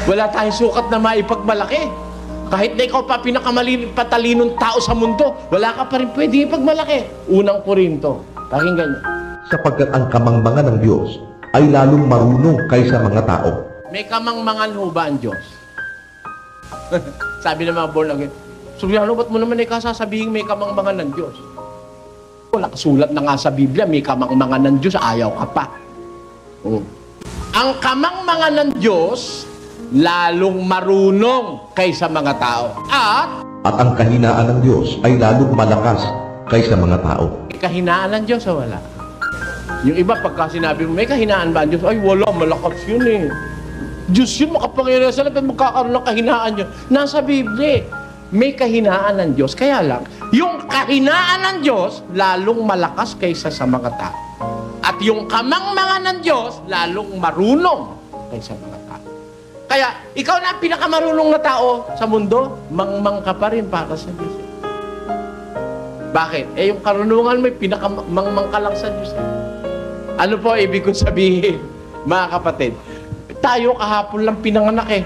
Wala tayong sukat na maipagmalaki. Kahit na ikaw pa patalinong tao sa mundo, wala ka pa rin pwede ipagmalaki. Unang Korinto. Pakinggan niyo. Sapagkat ang kamangmangan ng Diyos ay lalong marunong kaysa mga tao. May kamangmangan ho ba ang Diyos? Sabi ng mga born again, Suryano, ba't mo naman sasabihin may kamangmangan ng Diyos? Nakasulat na nga sa Biblia, may kamangmangan ng Diyos, ayaw ka pa. Ang kamangmangan ng Diyos, lalong marunong kaysa mga tao. At ang kahinaan ng Diyos ay lalong malakas kaysa mga tao. May kahinaan ng Diyos o wala? Yung iba, pagka sinabi mo, may kahinaan ba ang Diyos? Ay, wala, malakas yun eh. Diyos yun, makapangyarihan sa lahat, magkakaroon ng kahinaan yun. Nasa Biblia, may kahinaan ng Diyos. Kaya lang, yung kahinaan ng Diyos, lalong malakas kaysa sa mga tao. At yung kamangmangan ng Diyos, lalong marunong kaysa mga tao. Kaya, ikaw na ang pinakamarunong na tao sa mundo, mangmang ka pa rin para sa Diyos. Bakit? Yung karunungan mo, pinakamangmang ka lang sa Diyos. Ano po ibig kong sabihin, mga kapatid? Tayo kahapon lang pinanganak eh.